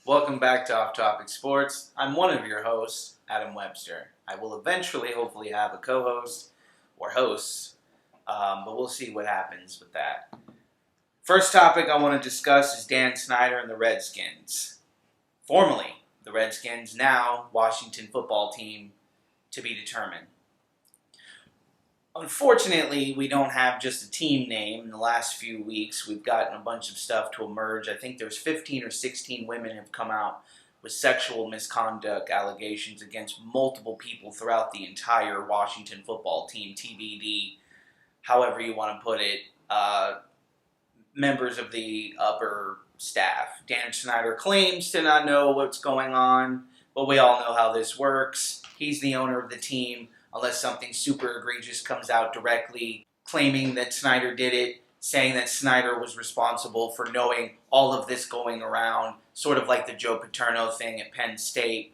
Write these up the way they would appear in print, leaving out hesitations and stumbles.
Welcome back to Off Topic Sports. I'm one of your hosts, Adam Webster. I will eventually, hopefully, have a co-host or hosts, but we'll see what happens with that. First topic I want to discuss is Dan Snyder and the Redskins. Formerly the Redskins, now Washington Football Team, to be determined. Unfortunately, we don't have just a team name. In the last few weeks, we've gotten a bunch of stuff to emerge. I think there's 15 or 16 women have come out with sexual misconduct allegations against multiple people throughout the entire Washington Football Team, TBD, however you want to put it, members of the upper staff. Dan Snyder claims to not know what's going on, but we all know how this works. He's the owner of the team. Unless something super egregious comes out directly claiming that Snyder did it, saying that Snyder was responsible for knowing all of this going around, sort of like the Joe Paterno thing at Penn State.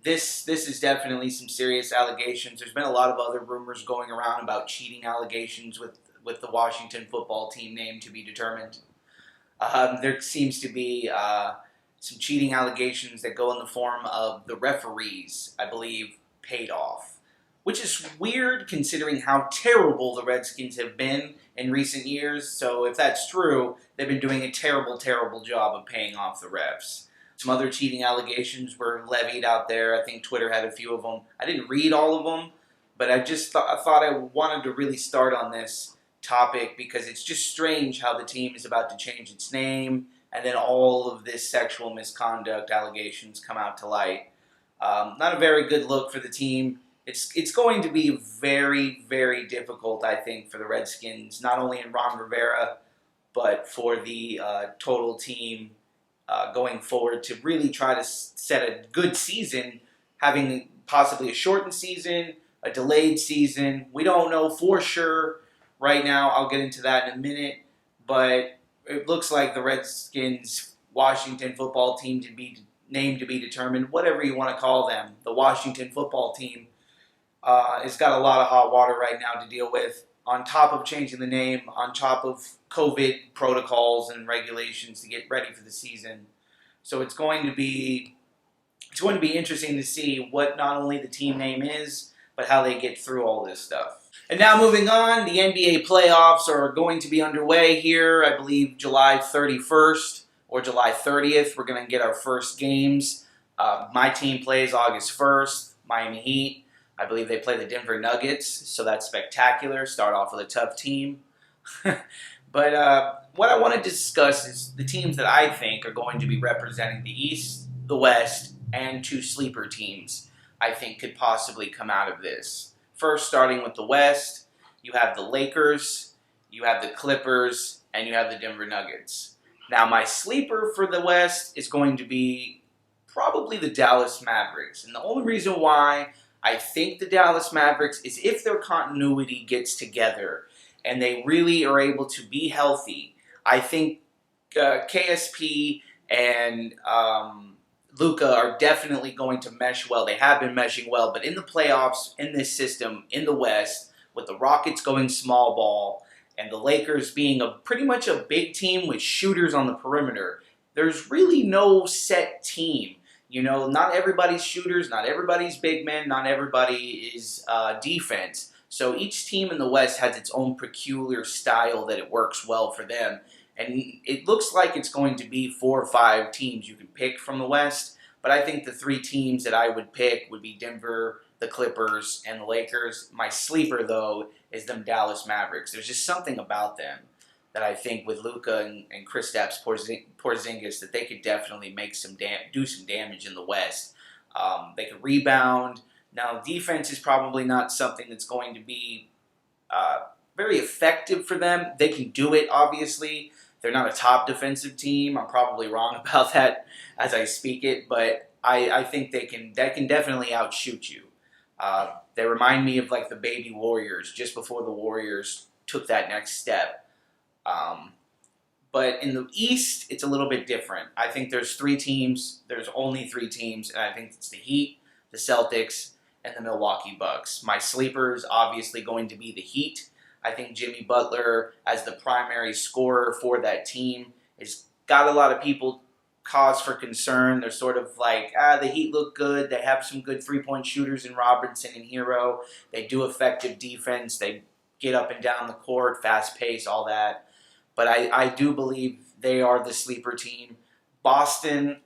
This is definitely some serious allegations. There's been a lot of other rumors going around about cheating allegations with the Washington Football Team name to be determined. There seems to be some cheating allegations that go in the form of the referees, I believe, paid off, which is weird considering how terrible the Redskins have been in recent years. So if that's true, they've been doing a terrible, terrible job of paying off the refs. Some other cheating allegations were levied out there. I think Twitter had a few of them. I didn't read all of them, but I just thought I wanted to really start on this topic because it's just strange how the team is about to change its name, and then all of this sexual misconduct allegations come out to light. Not a very good look for the team. It's going to be very, very difficult, I think, for the Redskins, not only in Ron Rivera, but for the total team going forward to really try to set a good season, having possibly a shortened season, a delayed season. We don't know for sure right now. I'll get into that in a minute, but it looks like the Redskins Washington Football Team to be name to be determined, whatever you want to call them. The Washington Football Team has got a lot of hot water right now to deal with, on top of changing the name, on top of COVID protocols and regulations to get ready for the season. So it's going to be interesting to see what not only the team name is, but how they get through all this stuff. And now moving on, the NBA playoffs are going to be underway here, I believe July 31st. Or July 30th, we're going to get our first games. My team plays August 1st, Miami Heat. I believe they play the Denver Nuggets, so that's spectacular. Start off with a tough team. But what I want to discuss is the teams that I think are going to be representing the East, the West, and two sleeper teams I think could possibly come out of this. First, starting with the West, you have the Lakers, you have the Clippers, and you have the Denver Nuggets. Now, my sleeper for the West is going to be probably the Dallas Mavericks. And the only reason why I think the Dallas Mavericks is if their continuity gets together and they really are able to be healthy. I think KSP and Luka are definitely going to mesh well. They have been meshing well. But in the playoffs, in this system, in the West, with the Rockets going small ball, and the Lakers being pretty much a big team with shooters on the perimeter, there's really no set team. You know, not everybody's shooters, not everybody's big men, not everybody is defense. So each team in the West has its own peculiar style that it works well for them. And it looks like it's going to be 4 or 5 teams you can pick from the West. But I think the 3 teams that I would pick would be Denver, the Clippers, and the Lakers. My sleeper, though, is them Dallas Mavericks. There's just something about them that I think with Luka and Kristaps Porzingis that they could definitely make do some damage in the West. They could rebound. Now, defense is probably not something that's going to be very effective for them. They can do it, obviously. They're not a top defensive team. I'm probably wrong about that as I speak it, but I think they can definitely outshoot you. They remind me of like the baby Warriors just before the Warriors took that next step. But in the East, it's a little bit different. I think there's 3 teams. There's only 3 teams, and I think it's the Heat, the Celtics, and the Milwaukee Bucks. My sleeper is obviously going to be the Heat. I think Jimmy Butler, as the primary scorer for that team, has got a lot of people cause for concern. They're sort of like, the Heat look good. They have some good three-point shooters in Robertson and Hero. They do effective defense. They get up and down the court, fast pace, all that. But I do believe they are the sleeper team. Boston,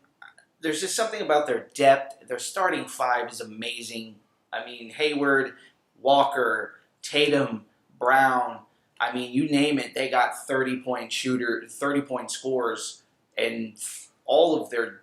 there's just something about their depth. Their starting five is amazing. I mean, Hayward, Walker, Tatum, Brown. I mean, you name it, they got 30-point scores, and all of their,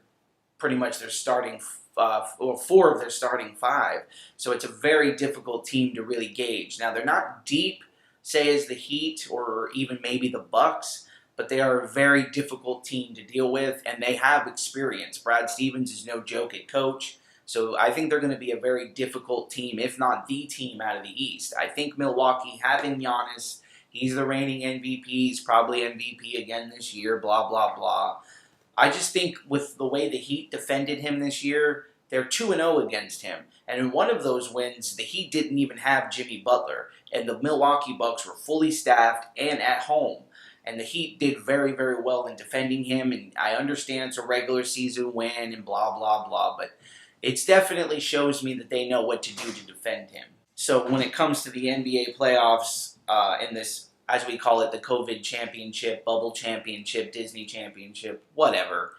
pretty much their starting, or four of their starting five. So it's a very difficult team to really gauge. Now, they're not deep, say, as the Heat or even maybe the Bucks, but they are a very difficult team to deal with, and they have experience. Brad Stevens is no joke at coach. So I think they're going to be a very difficult team, if not the team out of the East. I think Milwaukee, having Giannis, he's the reigning MVP, he's probably MVP again this year, blah, blah, blah. I just think with the way the Heat defended him this year, they're 2-0 against him. And in one of those wins, the Heat didn't even have Jimmy Butler. And the Milwaukee Bucks were fully staffed and at home. And the Heat did very, very well in defending him. And I understand it's a regular season win and blah, blah, blah. But it definitely shows me that they know what to do to defend him. So when it comes to the NBA playoffs, in this, as we call it, the COVID championship, bubble championship, Disney championship, whatever,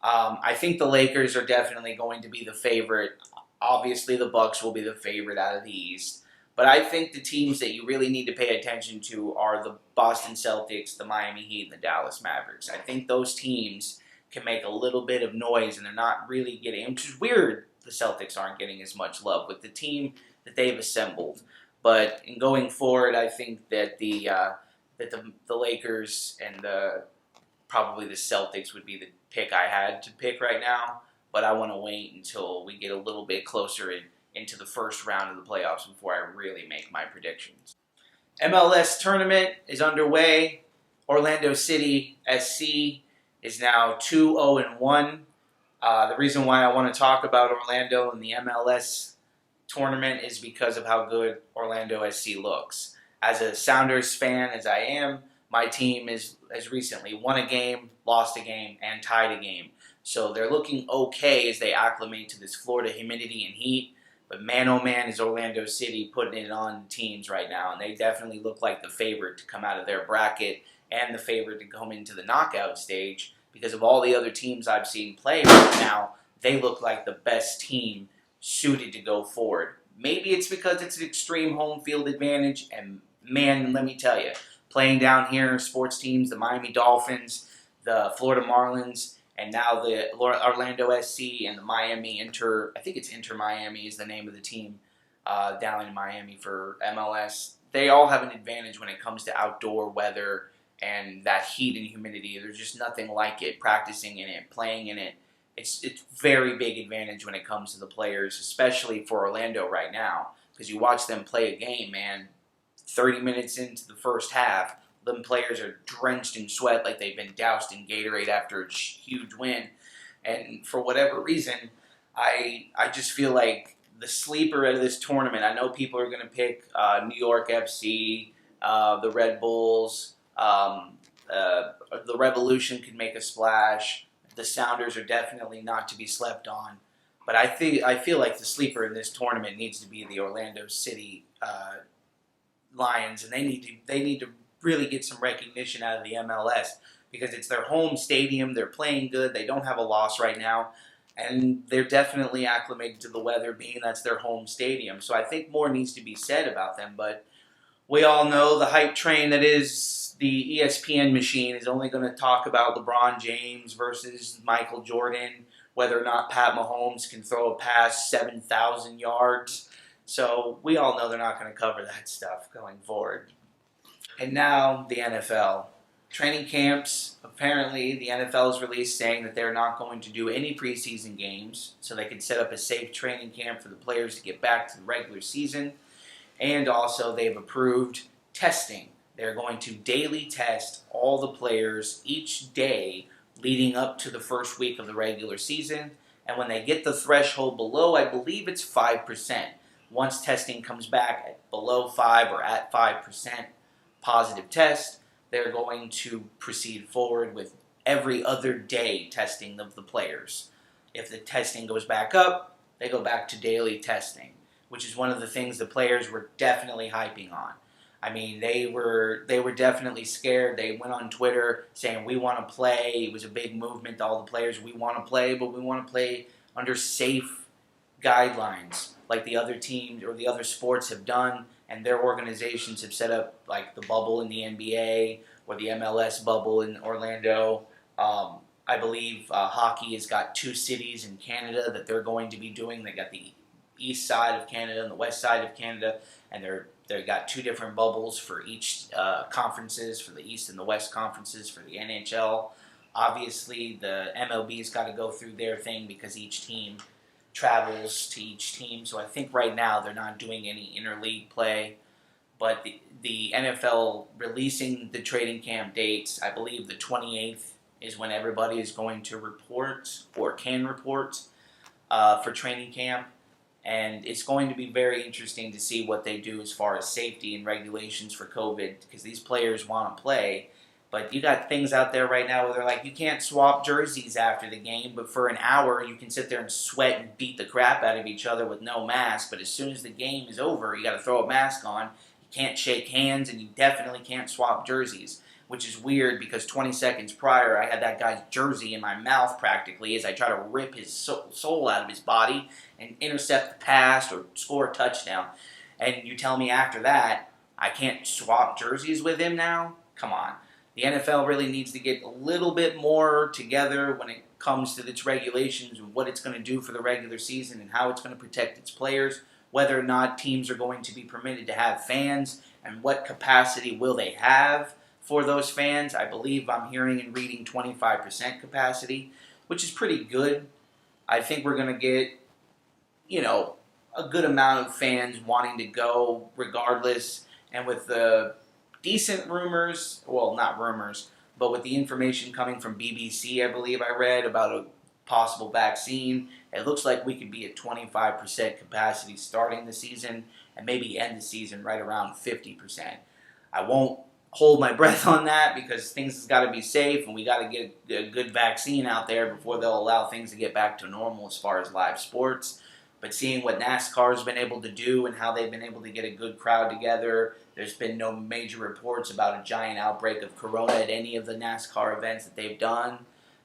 I think the Lakers are definitely going to be the favorite. Obviously, the Bucks will be the favorite out of the East. But I think the teams that you really need to pay attention to are the Boston Celtics, the Miami Heat, and the Dallas Mavericks. I think those teams can make a little bit of noise, and they're not really getting, which is weird, the Celtics aren't getting as much love with the team that they've assembled. But in going forward, I think that the Lakers and probably the Celtics would be the pick I had to pick right now. But I want to wait until we get a little bit closer into the first round of the playoffs before I really make my predictions. MLS Tournament is underway. Orlando City SC is now 2-0-1. The reason why I want to talk about Orlando and the MLS Tournament is because of how good Orlando SC looks. As a Sounders fan as I am, my team has recently won a game, lost a game, and tied a game. So they're looking okay as they acclimate to this Florida humidity and heat. But man, oh man, is Orlando City putting it on teams right now. And they definitely look like the favorite to come out of their bracket and the favorite to come into the knockout stage. Because of all the other teams I've seen play right now, they look like the best team suited to go forward. Maybe it's because it's an extreme home field advantage. And man, let me tell you, playing down here, sports teams, the Miami Dolphins, the Florida Marlins, and now the Orlando SC and the Miami I think it's Inter Miami is the name of the team down in Miami for MLS. They all have an advantage when it comes to outdoor weather and that heat and humidity. There's just nothing like it. Practicing in it, playing in it, it's very big advantage when it comes to the players, especially for Orlando right now. Because you watch them play a game, man, 30 minutes into the first half, them players are drenched in sweat like they've been doused in Gatorade after a huge win. And for whatever reason, I just feel like the sleeper out of this tournament, I know people are going to pick New York FC, the Red Bulls, the Revolution could make a splash. The Sounders are definitely not to be slept on. But I feel like the sleeper in this tournament needs to be the Orlando City Lions, and they need to really get some recognition out of the MLS because it's their home stadium. They're playing good. They don't have a loss right now, and they're definitely acclimated to the weather, being that's their home stadium. So I think more needs to be said about them. But we all know the hype train that is the ESPN machine is only going to talk about LeBron James versus Michael Jordan, whether or not Pat Mahomes can throw a pass 7,000 yards. So we all know they're not going to cover that stuff going forward. And now the NFL. Training camps, apparently the NFL has released saying that they're not going to do any preseason games so they can set up a safe training camp for the players to get back to the regular season. And also they've approved testing. They're going to daily test all the players each day leading up to the first week of the regular season. And when they get the threshold below, I believe it's 5%. Once testing comes back at below 5 or at 5% positive test, they're going to proceed forward with every other day testing of the players. If the testing goes back up, they go back to daily testing, which is one of the things the players were definitely hyping on. I mean, they were definitely scared. They went on Twitter saying, we want to play. It was a big movement to all the players. We want to play, but we want to play under safe guidelines like the other teams or the other sports have done, and their organizations have set up, like the bubble in the NBA or the MLS bubble in Orlando. I believe hockey has got 2 cities in Canada that they're going to be doing. They got the east side of Canada and the west side of Canada, and they've got 2 different bubbles for each conferences, for the East and the West conferences, for the NHL. Obviously, the MLB's got to go through their thing because each team travels to each team. So I think right now they're not doing any interleague play. But the NFL releasing the training camp dates, I believe the 28th is when everybody is going to report or can report for training camp. And it's going to be very interesting to see what they do as far as safety and regulations for COVID, because these players want to play. But you got things out there right now where they're like, you can't swap jerseys after the game, but for an hour you can sit there and sweat and beat the crap out of each other with no mask. But as soon as the game is over, you got to throw a mask on. You can't shake hands, and you definitely can't swap jerseys, which is weird because 20 seconds prior, I had that guy's jersey in my mouth practically as I try to rip his soul out of his body and intercept the pass or score a touchdown. And you tell me after that, I can't swap jerseys with him now? Come on. The NFL really needs to get a little bit more together when it comes to its regulations and what it's going to do for the regular season and how it's going to protect its players, whether or not teams are going to be permitted to have fans, and what capacity will they have for those fans. I believe I'm hearing and reading 25% capacity, which is pretty good. I think we're going to get, a good amount of fans wanting to go regardless. And with the decent rumors, well, not rumors, but with the information coming from BBC, I believe I read, about a possible vaccine, it looks like we could be at 25% capacity starting the season and maybe end the season right around 50%. I won't hold my breath on that because things has got to be safe, and we got to get a good vaccine out there before they'll allow things to get back to normal as far as live sports. But seeing what NASCAR's been able to do and how they've been able to get a good crowd together, there's been no major reports about a giant outbreak of corona at any of the NASCAR events that they've done.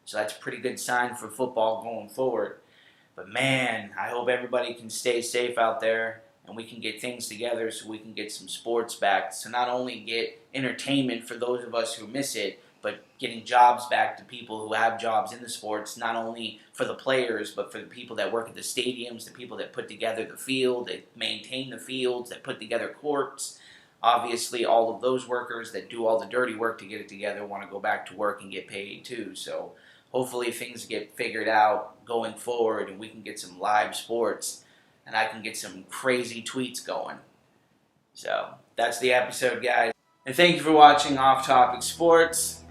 So that's a pretty good sign for football going forward. But man, I hope everybody can stay safe out there and we can get things together so we can get some sports back. So not only get entertainment for those of us who miss it, but getting jobs back to people who have jobs in the sports, not only for the players, but for the people that work at the stadiums, the people that put together the field, that maintain the fields, that put together courts. Obviously, all of those workers that do all the dirty work to get it together want to go back to work and get paid too. So hopefully things get figured out going forward and we can get some live sports and I can get some crazy tweets going. So that's the episode, guys. And thank you for watching Off Topic Sports.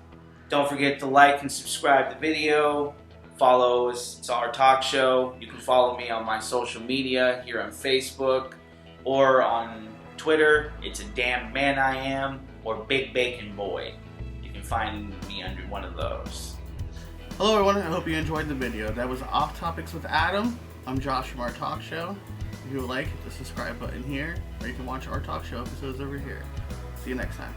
Don't forget to like and subscribe to the video. Follow us. It's our talk show. You can follow me on my social media here on Facebook or on Twitter. It's a damn man I am, or Big Bacon Boy. You can find me under one of those. Hello everyone, I hope you enjoyed the video. That was Off Topics with Adam. I'm Josh from our talk show. If you would like, hit the subscribe button here, or you can watch our talk show episodes over here. See you next time.